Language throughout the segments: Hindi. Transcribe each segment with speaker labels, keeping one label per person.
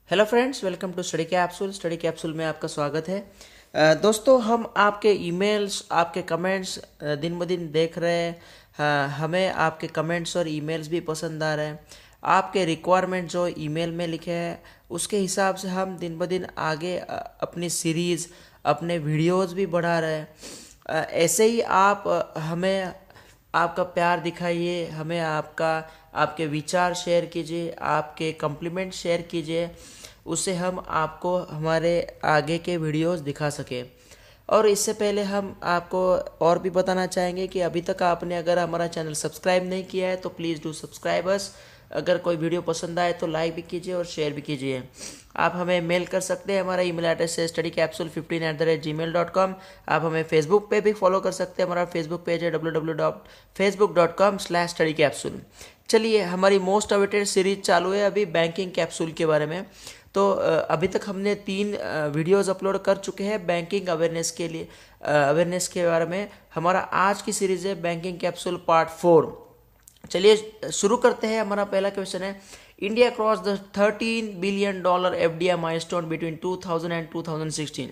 Speaker 1: Hello friends, welcome to Study Capsule. Study Capsule में आपका स्वागत है। दोस्तों, हम आपके ईमेल्स, आपके कमेंट्स दिन ब दिन देख रहे हैं। हमें आपके कमेंट्स और ईमेल्स भी पसंद आ रहे हैं। आपके रिक्वायरमेंट जो ईमेल में लिखे हैं उसके हिसाब से हम दिन ब दिन आगे अपनी सीरीज़, अपने वीडियोस भी बढ़ा रहे हैं। ऐसे ही आप हमें आपका प्यार दिखाइए, हमें आपके विचार शेयर कीजिए, आपके कम्प्लीमेंट शेयर कीजिए, उससे हम आपको हमारे आगे के वीडियोस दिखा सकें। और इससे पहले हम आपको और भी बताना चाहेंगे कि अभी तक आपने अगर हमारा चैनल सब्सक्राइब नहीं किया है तो प्लीज़ डू सब्सक्राइब अस। अगर कोई वीडियो पसंद आए तो लाइक भी कीजिए और शेयर भी कीजिए। आप हमें मेल कर सकते हैं, हमारा ईमेल एड्रेस है studycapsule15@gmail.com। आप हमें फेसबुक पे भी फॉलो कर सकते हैं, हमारा फेसबुक पेज है www.facebook.com/studycapsule। चलिए, हमारी मोस्ट अवेटेड सीरीज चालू है अभी बैंकिंग कैप्सूल के बारे में। तो अभी तक हमने 3 वीडियोस अपलोड कर चुके हैं बैंकिंग अवेयरनेस के लिए, अवेयरनेस के बारे में। हमारा आज की सीरीज है बैंकिंग कैप्सूल पार्ट 4। चलिए शुरू करते हैं। हमारा पहला क्वेश्चन है, India cross the $13 billion FDI milestone between 2000 and 2016।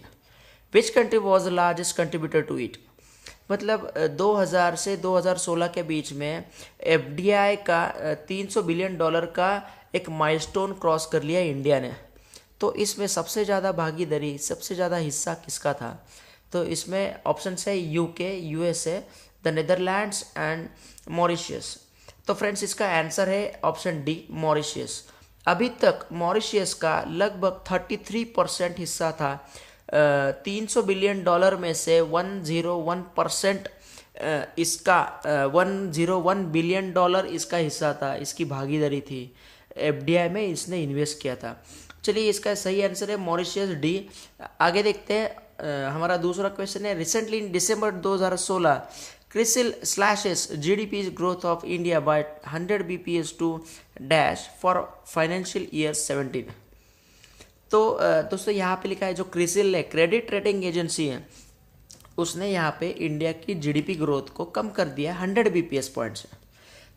Speaker 1: Which country was the largest contributor to it. मतलब 2000 से 2016 के बीच में एफडीआई का $300 बिलियन का एक माइलस्टोन क्रॉस कर लिया इंडिया ने। तो इसमें सबसे ज़्यादा भागीदारी, सबसे ज़्यादा हिस्सा किसका था? तो इसमें ऑप्शन है UK, USA, the Netherlands and Mauritius. तो फ्रेंड्स, इसका आंसर है ऑप्शन डी, मॉरिशियस। अभी तक मॉरिशियस का लगभग 33% हिस्सा था। $300 बिलियन में से 101% इसका $101 बिलियन इसका हिस्सा था, इसकी भागीदारी थी। एफडीआई में इसने इन्वेस्ट किया था। चलिए, इसका सही आंसर है मॉरिशियस, डी। आगे देखते हैं। हमारा दूसरा क्वेश्चन है, recently in December 2016 CRISIL slashes GDP growth of India by 100 bps to dash for financial year 17। तो दोस्तों, यहाँ पे लिखा है जो क्रिसिल है, क्रेडिट रेटिंग एजेंसी है, उसने यहाँ पे इंडिया की जीडीपी ग्रोथ को कम कर दिया 100 bps पॉइंट से।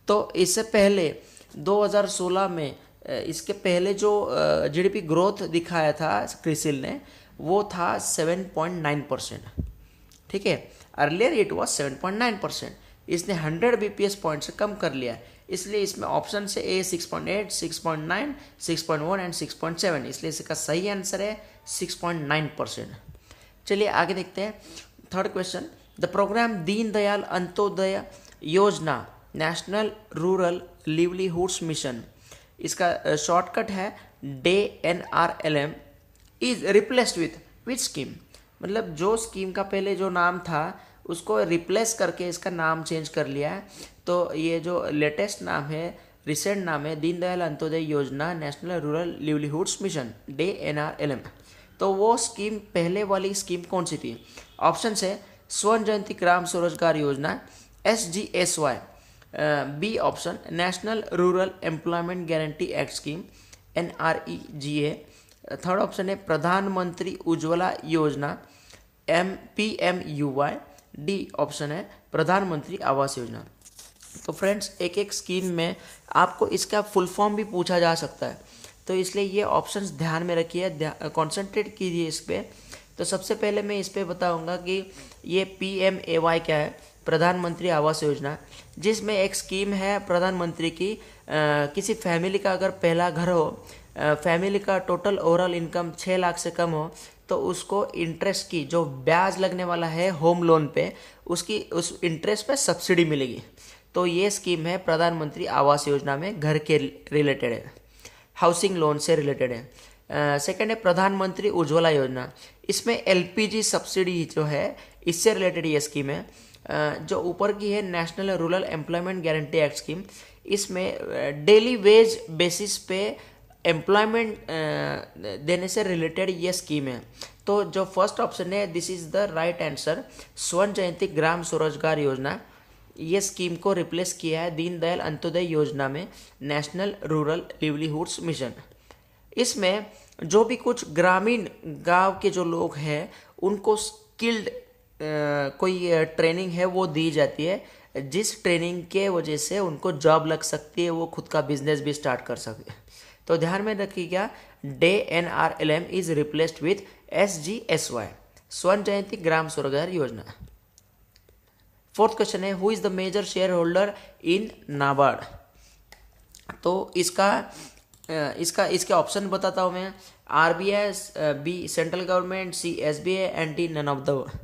Speaker 1: तो इससे पहले 2016 में इसके पहले जो जीडीपी ग्रोथ दिखाया था क्रिसिल ने, वो था 7.9%। ठीक है, अर्लियर इट वॉज 7.9%। इसने 100 bps पॉइंट से कम कर लिया, इसलिए इसमें ऑप्शन से ए 6.8, 6.9, 6.1 एंड 6.7, इसलिए इसका सही आंसर है 6.9%। चलिए आगे देखते हैं। Third question, the programme Deen Dayal Antyodaya योजना नेशनल रूरल लिवलीहुड्स मिशन, इसका शॉर्टकट है DNRLM, is replaced with scheme. मतलब जो स्कीम का पहले जो नाम था उसको रिप्लेस करके इसका नाम चेंज कर लिया है। तो ये जो लेटेस्ट नाम है, रिसेंट नाम है, दीनदयाल अंत्योदय योजना नेशनल रूरल लिवलीहुड्स मिशन, DNRLM। तो वो स्कीम, पहले वाली स्कीम कौन सी थी? ऑप्शन है स्वर्ण जयंती ग्राम Swarozgar Yojana, SGSY। B option national rural employment guarantee act scheme, NREGA। Third option है प्रधानमंत्री उज्ज्वला योजना, PMUY। डी ऑप्शन है प्रधानमंत्री आवास योजना। तो फ्रेंड्स, एक एक स्कीम में आपको इसका फुल फॉर्म भी पूछा जा सकता है, तो इसलिए ये ऑप्शंस ध्यान में रखिए, कॉन्सेंट्रेट कीजिए इस पर। तो सबसे पहले मैं इस पर बताऊंगा कि ये PMAY क्या है, प्रधानमंत्री आवास योजना, जिसमें एक स्कीम है प्रधानमंत्री की। किसी फैमिली का अगर पहला घर हो, फैमिली का टोटल ओवरऑल इनकम 6 लाख से कम हो, तो उसको इंटरेस्ट की जो ब्याज लगने वाला है होम लोन पे, उसकी उस इंटरेस्ट पे सब्सिडी मिलेगी। तो ये स्कीम है प्रधानमंत्री आवास योजना में, घर के रिलेटेड है, हाउसिंग लोन से रिलेटेड है। सेकंड है प्रधानमंत्री उज्ज्वला योजना, इसमें LPG सब्सिडी जो है इससे रिलेटेड ये स्कीम है। जो ऊपर की है national rural employment guarantee act scheme, इसमें डेली वेज बेसिस पे एम्प्लॉयमेंट देने से रिलेटेड ये स्कीम है। तो जो फर्स्ट ऑप्शन है, this is the right answer, स्वर्ण जयंती ग्राम स्वरोजगार योजना, ये स्कीम को रिप्लेस किया है दीनदयाल अंत्योदय योजना में, नेशनल रूरल लिवलीहुड्स मिशन। इसमें जो भी कुछ ग्रामीण गांव के जो लोग हैं उनको स्किल्ड कोई ट्रेनिंग है वो दी जाती है, जिस ट्रेनिंग के वजह से उनको जॉब लग सकती है, वो खुद का बिजनेस भी स्टार्ट कर सकते हैं। तो ध्यान में रखिएगा, DNRLM is replaced with SGSY, Swarna Jayanti Gram Sarokar Yojana. Fourth question है, who is the major share holder in NABARD. तो इसके ऑप्शन बताता हूँ मैं। RBI, B central government, C SBI and D none of the.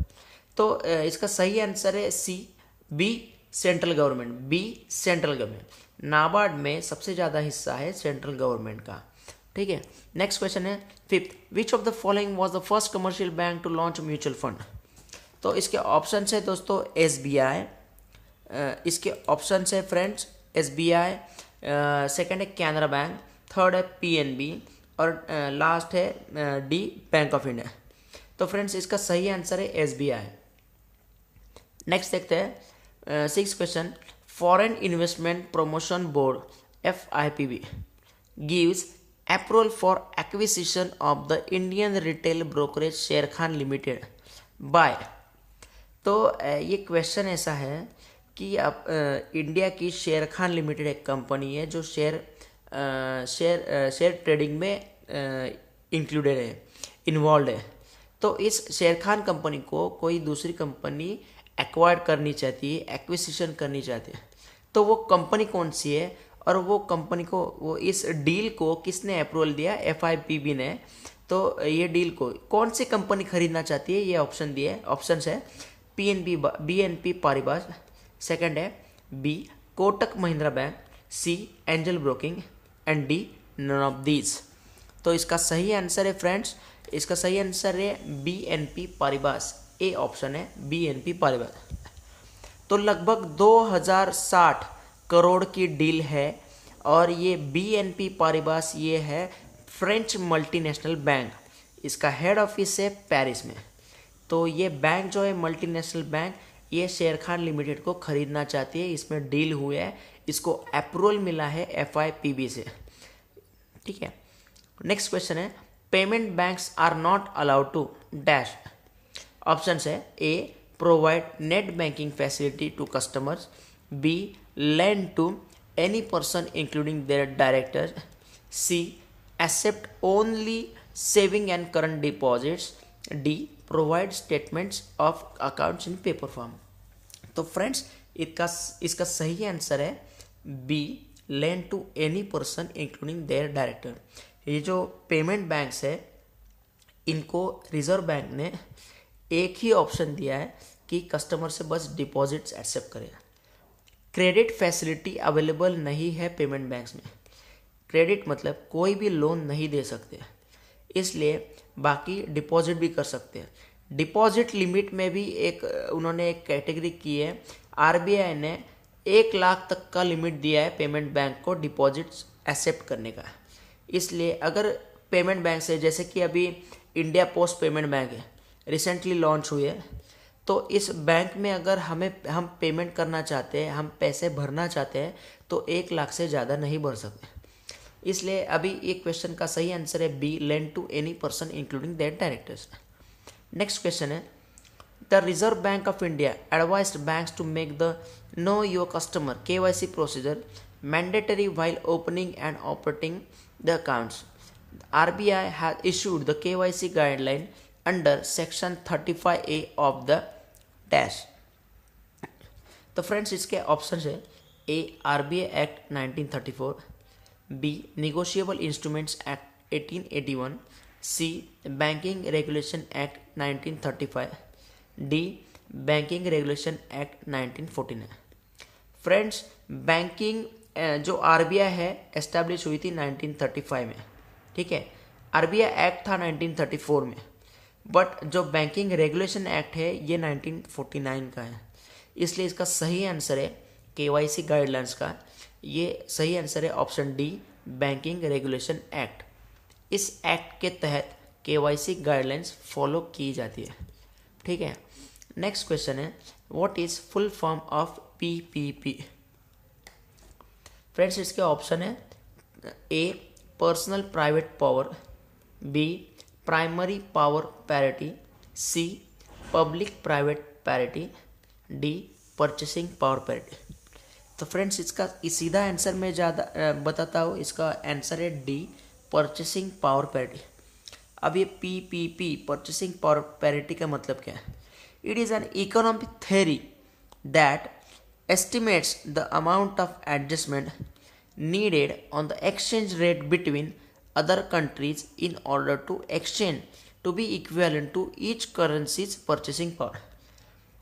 Speaker 1: तो इसका सही आंसर है C, B central government, B central government. NABARD में सबसे ज़्यादा हिस्सा है सेंट्रल गवर्नमेंट का। ठीक है, नेक्स्ट क्वेश्चन है fifth, which of the following was the first commercial bank to launch mutual fund. तो इसके ऑप्शन है दोस्तों SBI, इसके ऑप्शन है फ्रेंड्स SBI, सेकंड है कैनरा बैंक, थर्ड है PNB और लास्ट है D बैंक ऑफ इंडिया। तो फ्रेंड्स इसका सही आंसर है SBI। नेक्स्ट देखते हैं six question, foreign investment promotion board FIPB gives approval for acquisition of the Indian retail brokerage शेर खान लिमिटेड बाय। तो ये क्वेश्चन ऐसा है कि अब इंडिया की शेर खान लिमिटेड एक कंपनी है जो शेयर ट्रेडिंग में इंक्लूडेड है, इन्वॉल्व है। तो इस शेर खान कंपनी को कोई दूसरी कंपनी एक्वायर करनी चाहती है, एक्विजिशन करनी चाहती है। तो वो कंपनी कौन सी है और वो कंपनी को, वो इस डील को किसने अप्रूवल दिया, FIPB ने। तो ये डील को कौन सी कंपनी खरीदना चाहती है, ये ऑप्शन दिए। ऑप्शन है BNP पारिबास, सेकंड है B Kotak Mahindra bank, C Angel Broking and D none of these. तो इसका सही आंसर है फ्रेंड्स, इसका सही आंसर है BNP पारिबास, ए ऑप्शन है BNP पारिबास। तो लगभग 2060 करोड़ की डील है और ये BNP पारिबास ये है फ्रेंच मल्टीनेशनल बैंक, इसका हेड ऑफिस है पेरिस में। तो ये बैंक जो है मल्टीनेशनल बैंक, ये शेर खान लिमिटेड को खरीदना चाहती है, इसमें डील हुआ है, इसको अप्रूवल मिला है FIPB से। ठीक है, नेक्स्ट क्वेश्चन है, payment banks are not allowed to dash. Option है A provide net banking facility to customers, B lend to any person including their directors, C accept only saving and current deposits, D provide statements of accounts in paper form। तो फ्रेंड्स इसका सही आंसर है B lend to any person including their director। ये जो पेमेंट बैंक्स है इनको रिजर्व बैंक ने एक ही ऑप्शन दिया है कि कस्टमर से बस डिपॉजिट्स एक्सेप्ट करेगा। क्रेडिट फैसिलिटी अवेलेबल नहीं है पेमेंट बैंक्स में। क्रेडिट मतलब कोई भी लोन नहीं दे सकते, इसलिए बाकी डिपॉजिट भी कर सकते हैं। डिपॉजिट लिमिट में भी उन्होंने एक कैटेगरी की है। RBI ने 1 लाख तक का लिमिट दिया है पेमेंट बैंक को डिपॉजिट्स एक्सेप्ट करने का। इसलिए अगर पेमेंट बैंक से, जैसे कि अभी इंडिया पोस्ट पेमेंट बैंक है, रिसेंटली लॉन्च हुई है, तो इस बैंक में अगर हम पेमेंट करना चाहते हैं, हम पैसे भरना चाहते हैं, तो 1 लाख से ज़्यादा नहीं भर सकते। इसलिए अभी ये क्वेश्चन का सही आंसर है B lend to any person including their directors। Next question है, the Reserve Bank of India advised banks to make the know your customer KYC procedure mandatory while opening and operating the accounts। RBI has issued the KYC guideline under section 35A of the dash. तो फ्रेंड्स इसके ऑप्शन है A RBI act 1934, B negotiable instruments act 1881, C banking regulation act 1935, D banking regulation act 1949। Friends banking जो RBI है एस्टैब्लिश हुई थी 1935 में, ठीक है। RBI एक्ट था 1934 में, बट जो बैंकिंग रेगुलेशन एक्ट है ये 1949 का है। इसलिए इसका सही आंसर है KYC गाइडलाइंस का, ये सही आंसर है option D banking regulation act. इस एक्ट के तहत KYC गाइडलाइंस फॉलो की जाती है, ठीक है। नेक्स्ट क्वेश्चन है, what is full form of PPP। Friends इसके ऑप्शन है A personal private power, B primary power parity, C public private parity, D purchasing power parity. तो फ्रेंड्स इसका सीधा आंसर मैं ज़्यादा बताता हूँ। इसका आंसर है डी, परचेसिंग पावर पैरिटी। अब ये पी परचेसिंग पावर पैरिटी का मतलब क्या है? It is an economic theory that estimates the amount of adjustment needed on the exchange rate between other countries in order to exchange to be equivalent to each currency's purchasing power।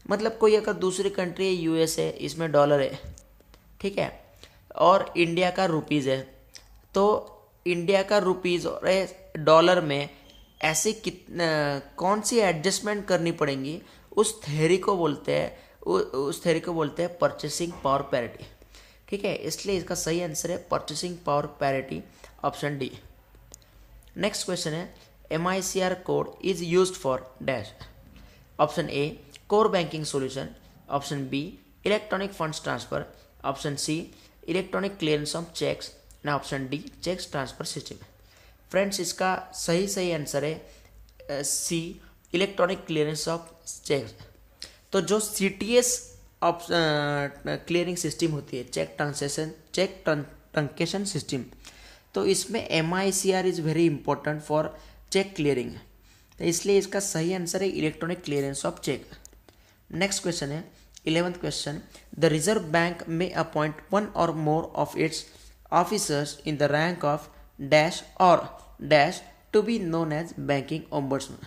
Speaker 1: मतलब कोई अगर दूसरी कंट्री है, यूएस है, इसमें डॉलर है, ठीक है, और इंडिया का रुपीज़ है, तो इंडिया का रुपीज़ और डॉलर में ऐसी कौन सी एडजस्टमेंट करनी पड़ेंगी, उस थ्योरी को बोलते हैं परचेसिंग पावर पैरिटी। ठीक है, इसलिए इसका सही आंसर है purchasing power parity, option D. Next question है MICR code is used for dash. Option A core banking solution, option B electronic funds transfer, option C electronic clearance of cheques, ना option D cheques transfer system. Friends इसका सही आंसर है C, electronic clearance of cheques. तो जो CTS क्लियरिंग सिस्टम होती है, चेक ट्रांकेशन सिस्टम, तो इसमें MICR is very important for cheque clearing, तो इसलिए इसका सही आंसर है electronic clearance of cheque. Next question है 11th question, the Reserve Bank may appoint one or more of its officers in the rank of dash or dash to be known as banking ombudsman.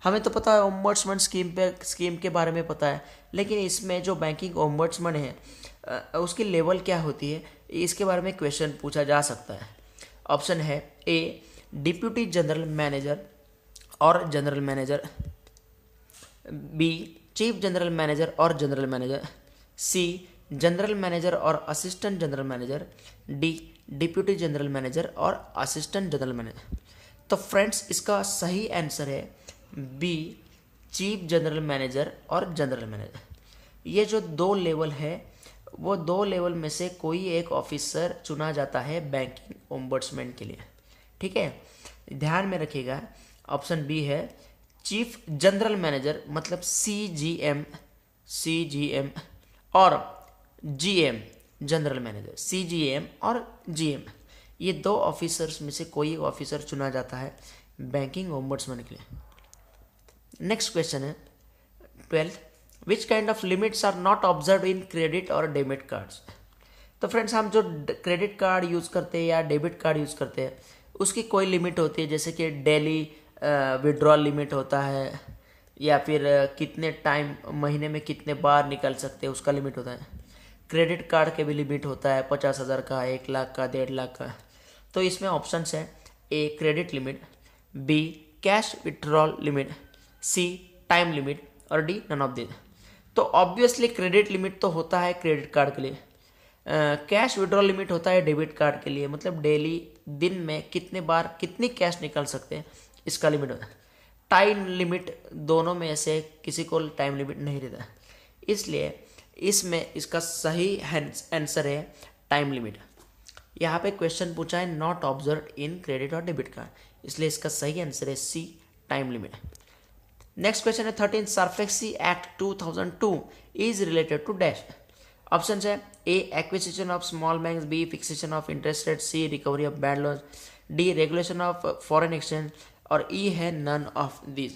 Speaker 1: हमें तो पता है ओम्बड्समैन स्कीम के बारे में पता है, लेकिन इसमें जो बैंकिंग ओम्बड्समैन है उसकी लेवल क्या होती है, इसके बारे में क्वेश्चन पूछा जा सकता है। ऑप्शन है ए डिप्यूटी जनरल मैनेजर और general manager, B chief general manager और general manager, C general manager और assistant general manager, D deputy general manager और असिस्टेंट जनरल मैनेजर। तो फ्रेंड्स इसका सही आंसर है बी चीफ जनरल मैनेजर और जनरल मैनेजर। ये जो दो लेवल है, वो दो लेवल में से कोई एक ऑफिसर चुना जाता है बैंकिंग ओम्बड्समैन के लिए। ठीक है, ध्यान में रखिएगा, ऑप्शन बी है चीफ जनरल मैनेजर, मतलब CGM और GM जनरल मैनेजर, CGM और GM, ये दो ऑफिसर्स में से कोई एक ऑफिसर चुना जाता है बैंकिंग ओम्बड्समैन के लिए। नेक्स्ट क्वेश्चन है 12th, which kind of limits are not observe in credit और डेबिट कार्ड्स। तो फ्रेंड्स हम जो क्रेडिट कार्ड यूज़ करते हैं या डेबिट कार्ड यूज़ करते हैं, उसकी कोई लिमिट होती है, जैसे कि डेली विड्रॉल लिमिट होता है, या फिर कितने टाइम महीने में कितने बार निकल सकते हैं उसका लिमिट होता है। क्रेडिट कार्ड के भी लिमिट होता है 50,000 का, 1 लाख का, 1.5 लाख का। तो इसमें ऑप्शंस है A credit limit, B cash withdrawal limit, C time limit और डी नन ऑफ दिस। तो ऑब्वियसली क्रेडिट लिमिट तो होता है क्रेडिट कार्ड के लिए, कैश विड्रॉल लिमिट होता है डेबिट कार्ड के लिए, मतलब डेली दिन में कितने बार कितनी कैश निकल सकते हैं इसका लिमिट होता है। टाइम लिमिट दोनों में से किसी को टाइम लिमिट नहीं रहता, इसलिए इसमें इसका सही आंसर है टाइम लिमिट। यहाँ पे क्वेश्चन पूछा है नॉट ऑब्जर्व इन क्रेडिट और डेबिट कार्ड, इसलिए इसका सही आंसर है C time limit. Next question है 13, SARFAESI act 2002 is related to dash. Option है A acquisition of small banks, B fixation of interest rate, C recovery of bad loans, D regulation of foreign exchange और ई है नन ऑफ दिस।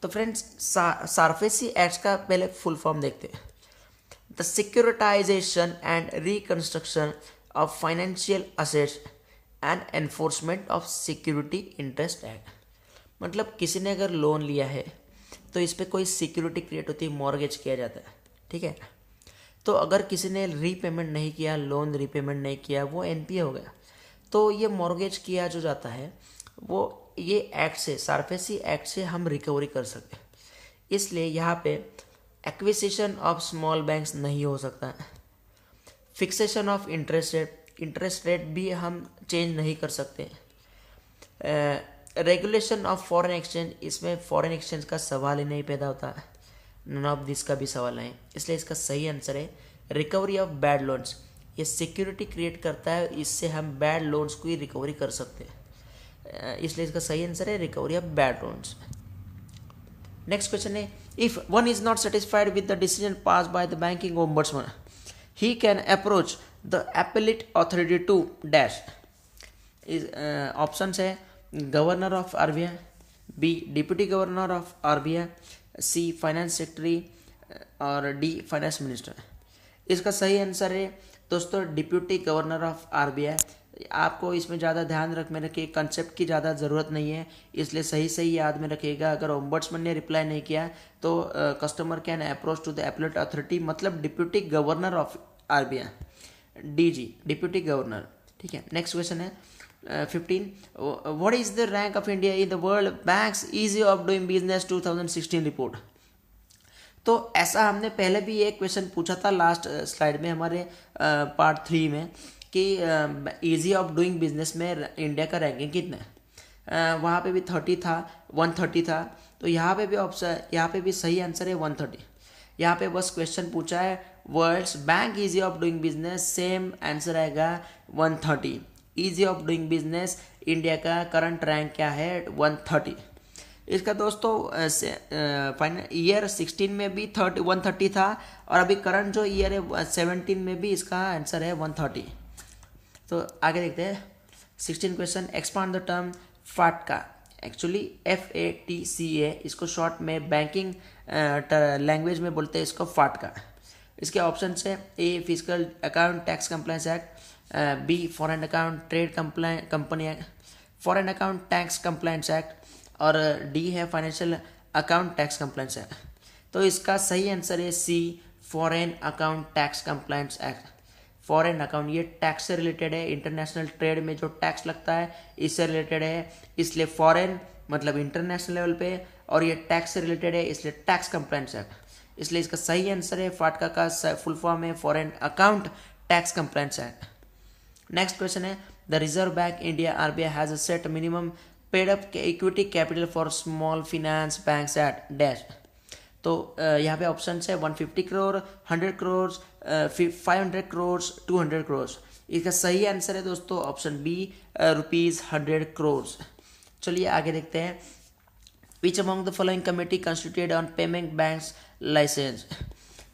Speaker 1: तो फ्रेंड्स सरफेसी एक्ट का पहले फुल फॉर्म देखते हैं। The securitisation and reconstruction of financial assets and enforcement of security interest act. मतलब किसी ने अगर लोन लिया है तो इस पर कोई सिक्योरिटी क्रिएट होती है, मॉर्गेज किया जाता है। ठीक है, तो अगर किसी ने रीपेमेंट नहीं किया, लोन रीपेमेंट नहीं किया, वो NPA हो गया, तो ये मॉर्गेज किया जो जाता है वो ये एक्ट से, सरफेसी एक्ट से हम रिकवरी कर सकते हैं। इसलिए यहाँ पे एक्विजिशन ऑफ स्मॉल बैंक्स नहीं हो सकता, फिक्सेशन ऑफ इंटरेस्ट रेट भी हम चेंज नहीं कर सकते, रेगुलेशन ऑफ फॉरेन एक्सचेंज, इसमें फॉरेन एक्सचेंज का सवाल ही नहीं पैदा होता, नन ऑफ दिस का भी सवाल नहीं, इसलिए इसका सही आंसर है रिकवरी ऑफ बैड लोन्स। ये सिक्योरिटी क्रिएट करता है, इससे हम बैड लोन्स को ही रिकवरी कर सकते हैं, इसलिए इसका सही आंसर है recovery of bad loans. Next question है if one is not satisfied with the decision pass by the banking ombudsman, he can approach the appellate authority to dash. Option है governor of RBI, B deputy governor of RBI, C finance secretary और डी फाइनेंस मिनिस्टर। इसका सही आंसर है दोस्तों डिप्टी गवर्नर ऑफ आरबीआई। आपको इसमें ज़्यादा ध्यान रखने रखिए, कंसेप्ट की ज़्यादा ज़रूरत नहीं है, इसलिए सही सही याद में रखिएगा। अगर ओम्बड्समैन ने रिप्लाई नहीं किया तो customer can approach to the appellate authority, मतलब deputy governor of RBI, DG deputy governor. ठीक है, नेक्स्ट क्वेश्चन है 15, what is the rank of India in the World Bank's easy of doing business 2016 report. तो ऐसा हमने पहले भी एक क्वेश्चन पूछा था लास्ट स्लाइड में हमारे पार्ट 3 में कि ईजी ऑफ डूइंग बिजनेस में इंडिया का रैंकिंग कितना है। वहाँ पे भी 30 था, 130 था। तो यहाँ पे भी ऑप्शन, यहाँ पे भी सही आंसर है 130। यहाँ पे बस क्वेश्चन पूछा है world's bank easy of doing business, same answer आएगा 130। Easy of doing business India का करंट रैंक क्या है 130। इसका दोस्तों ईयर 16 में भी 130 था और अभी करंट जो ईयर है 17 में भी इसका आंसर है 130। तो आगे देखते हैं 16 question, expand the term FATCA. Actually FATCA, इसको शॉर्ट में बैंकिंग लैंग्वेज में बोलते हैं इसको फाटका। इसके ऑप्शन है A physical account tax compliance act, B foreign account trade company act, foreign account tax compliance act और डी है financial account tax compliance act. तो इसका सही आंसर है C foreign account tax compliance act. Foreign account ये टैक्स से रिलेटेड है, इंटरनेशनल ट्रेड में जो टैक्स लगता है इससे रिलेटेड है, इसलिए फॉरेन मतलब इंटरनेशनल लेवल पे, और ये टैक्स से रिलेटेड है इसलिए टैक्स कंप्लायंस एक्ट। इसलिए इसका सही आंसर है फाटका का फुल फॉर्म है foreign account tax compliance act. Next question है the Reserve Bank India RBI has set minimum paid up equity capital for small finance banks at dash. तो यहाँ पे ऑप्शन है 150 करोड़, 100 करोड़, 500 करोड़, 200 करोड़। इसका सही आंसर है दोस्तों ऑप्शन बी ₹100 करोड़। चलिए आगे देखते हैं which among the following committee constituted on payment banks license.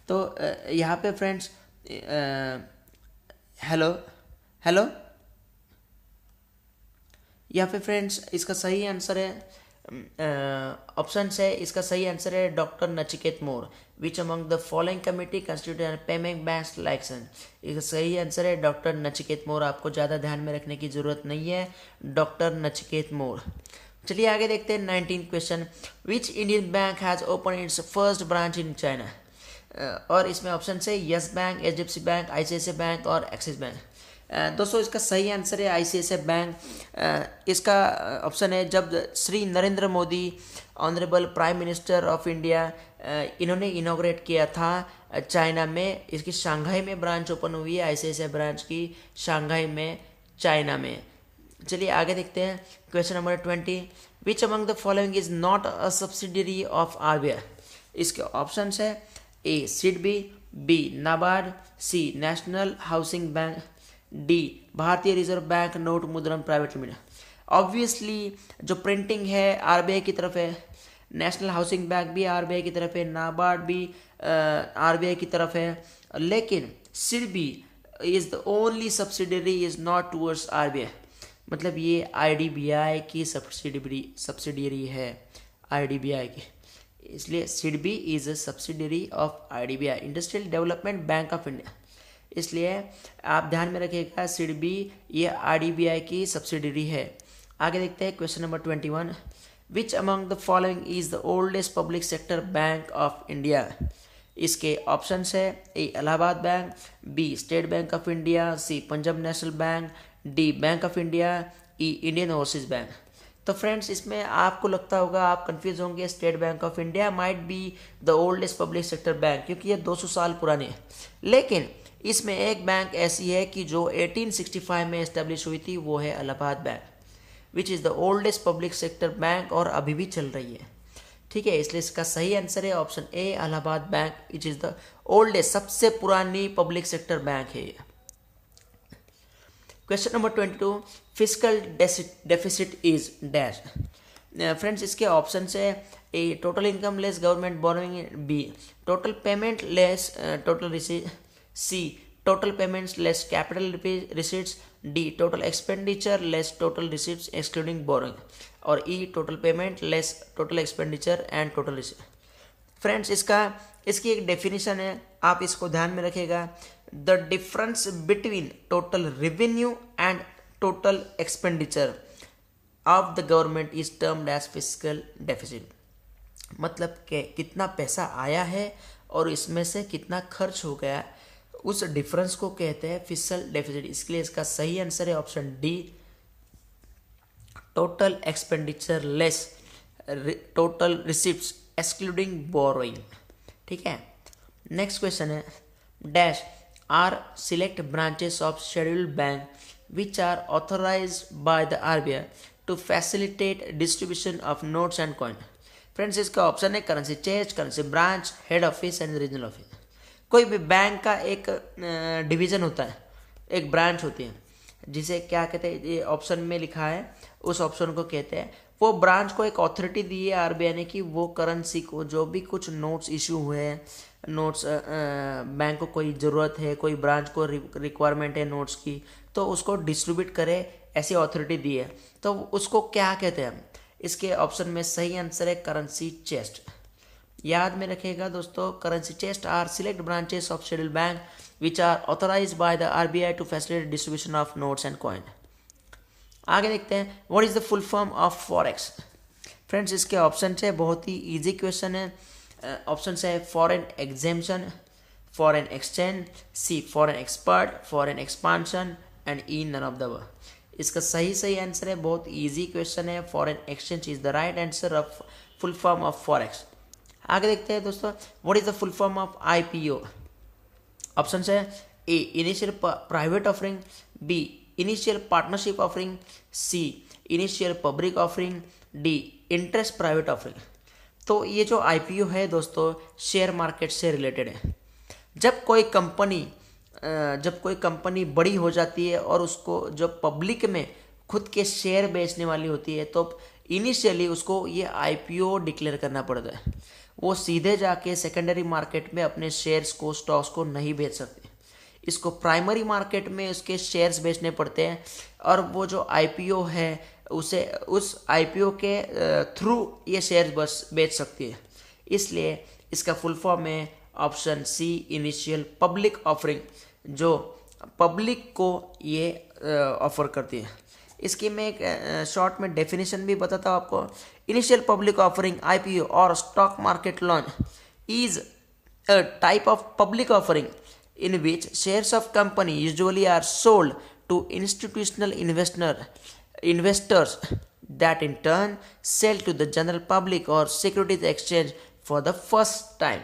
Speaker 1: तो यहाँ पे फ्रेंड्स हेलो यहाँ पे फ्रेंड्स इसका सही आंसर है ऑप्शन है, इसका सही आंसर है doctor Nachiket Mor. Which among the following committee constituted payment banks license. इसका सही आंसर है डॉक्टर नचिकेत मोर। आपको ज़्यादा ध्यान में रखने की जरूरत नहीं है, डॉक्टर नचिकेत मोर। चलिए आगे देखते हैं 19 question, which Indian bank has open it's first branch in China. और इसमें ऑप्शन है yes bank, HDFC bank, ICICI bank और एक्सिस बैंक। दोस्तों इसका सही आंसर है ICICI बैंक। इसका ऑप्शन है जब Shri Narendra Modi honourable prime minister of India इन्होंने इनॉग्रेट किया था चाइना में, इसकी शंघाई में ब्रांच ओपन हुई है ICICI ब्रांच की शंघाई में चाइना में। चलिए आगे देखते हैं question number 20, which among the following is not a subsidiary of RBI। इसके ऑप्शन है ए सिडबी, बी नाबार्ड, सी नेशनल हाउसिंग बैंक, डी भारतीय रिजर्व बैंक नोट मुद्रण प्राइवेट लिमिटेड। ऑब्वियसली जो प्रिंटिंग है RBI की तरफ है, नेशनल हाउसिंग बैंक भी RBI की तरफ है, नाबार्ड भी RBI की तरफ है, लेकिन SIDBI is the only subsidiary is not towards RBI, मतलब ये IDBI की सब्सिडियरी है IDBI की, इसलिए SIDBI is a subsidiary of IDBI industrial development bank of India. इसलिए आप ध्यान में रखिएगा सिडबी ये IDBI की सब्सिडियरी है। आगे देखते हैं question number 21, which among the following is the oldest public sector bank of India. इसके ऑप्शन है A Allahabad bank, B state bank of India, C Punjab national bank, D bank of India, E Indian overseas bank. तो फ्रेंड्स इसमें आपको लगता होगा, आप कंफ्यूज होंगे, state bank of India might be the oldest public sector bank क्योंकि ये 200 साल पुरानी है, लेकिन इसमें एक बैंक ऐसी है कि जो 1865 में एस्टेब्लिश हुई थी, वो है Allahabad bank, which is the oldest public sector bank और अभी भी चल रही है। ठीक है, इसलिए इसका सही आंसर है option A Allahabad bank, which is the oldest सबसे पुरानी पब्लिक सेक्टर बैंक है। Question number 22, physical deficit is dash. Friends इसके ऑप्शन है A total income less government borrowing, B total payment less total receipt, C total payments less capital receipts, D total expenditure less total receipts excluding borrowing, और E total payment less total expenditure and total receipt. Friends इसकी एक डेफिनेशन है, आप इसको ध्यान में रखिएगा। The difference between total revenue and total expenditure of the government is termed as fiscal deficit. मतलब कि कितना पैसा आया है और इसमें से कितना खर्च हो गया, उस डिफरेंस को कहते हैं फिस्कल डेफिसिट। इसके लिए इसका सही आंसर है option D, total expenditure less total receipts excluding borrowing. ठीक है, नेक्स्ट क्वेश्चन है dash are select branches of scheduled bank which are authorised by the RBI to facilitate distribution of notes and coin. Friends इसका ऑप्शन है currency chest, currency branch, head office and regional office. कोई भी बैंक का एक डिवीजन होता है, एक ब्रांच होती है, जिसे क्या कहते हैं, ये ऑप्शन में लिखा है, उस ऑप्शन को कहते हैं। वो ब्रांच को एक अथॉरिटी दी है आरबीआई ने कि वो करेंसी को, जो भी कुछ नोट्स इशू हुए हैं, नोट्स बैंक को कोई ज़रूरत है, कोई ब्रांच को रिक्वायरमेंट है नोट्स की, तो उसको डिस्ट्रीब्यूट करे, ऐसी अथॉरिटी दी है, तो उसको क्या कहते हैं। इसके ऑप्शन में सही आंसर है करेंसी चेस्ट। याद में रखिएगा दोस्तों, currency chest are select branches of scheduled bank which are authorised by the RBI to facilitate distribution of notes and coin. आगे देखते हैं what is the full form of forex. Friends इसके ऑप्शन है, बहुत ही इजी क्वेश्चन है। ऑप्शन है foreign exemption, foreign exchange, C foreign expert, foreign expansion and E none of the above. इसका सही आंसर है, बहुत इजी क्वेश्चन है, foreign exchange is the right answer of full form of forex. आगे देखते हैं दोस्तों what is the full form of IPO. Option है A initial private offering, B initial partnership offering, C initial public offering, D interest private offering. तो ये जो आईपीओ है दोस्तों, शेयर मार्केट से रिलेटेड है। जब कोई कंपनी बड़ी हो जाती है और उसको जब पब्लिक में खुद के शेयर बेचने वाली होती है, तो इनिशियली उसको ये आईपीओ डिक्लेयर करना पड़ता है। वो सीधे जाके सेकेंडरी मार्केट में अपने शेयर्स को, स्टॉक्स को नहीं बेच सकते। इसको प्राइमरी मार्केट में उसके शेयर्स बेचने पड़ते हैं, और वो जो आईपीओ है उसे उस आईपीओ के थ्रू ये शेयर्स बस बेच सकती है। इसलिए इसका फुल फॉर्म है option C initial public offering, जो पब्लिक को ये ऑफर करती है। इसकी मैं एक शॉर्ट में डेफिनेशन भी बताता हूँ आपको। इनिशियल पब्लिक ऑफरिंग आईपीओ और stock market launch is a type of public offering in which shares of company usually are sold to institutional investors that in turn sell to the general public or securities exchange for the first time।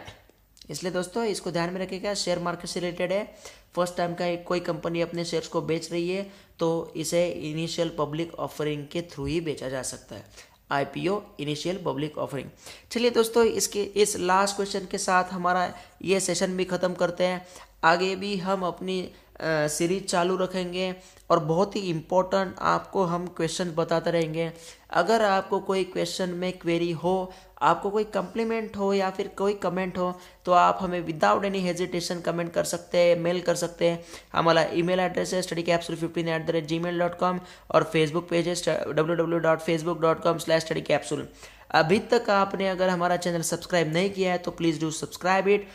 Speaker 1: इसलिए दोस्तों इसको ध्यान में रखिएगा, शेयर मार्केट से रिलेटेड है। फर्स्ट टाइम का कोई कंपनी अपने शेयर्स को बेच रही है तो इसे इनिशियल पब्लिक ऑफरिंग के थ्रू ही बेचा जा सकता है, आईपीओ इनिशियल पब्लिक ऑफरिंग। चलिए दोस्तों इस लास्ट क्वेश्चन के साथ हमारा ये सेशन भी ख़त्म करते हैं। आगे भी हम अपनी सीरीज चालू रखेंगे और बहुत ही इम्पोर्टेंट आपको हम क्वेश्चन बताते रहेंगे। अगर आपको कोई क्वेश्चन में क्वेरी हो, आपको कोई कम्प्लीमेंट हो या फिर कोई कमेंट हो, तो आप हमें विदाउट एनी हेजिटेशन कमेंट कर सकते हैं, मेल कर सकते हैं। हमारा ईमेल एड्रेस है studycapsule15@gmail.com और फेसबुक पेज है www.facebook.com/studycapsule। अभी तक आपने अगर हमारा चैनल सब्सक्राइब नहीं किया है तो प्लीज़ डू सब्सक्राइब इट,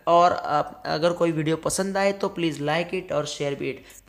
Speaker 1: और अगर कोई वीडियो पसंद आए तो प्लीज़ लाइक इट और शेयर भी इट।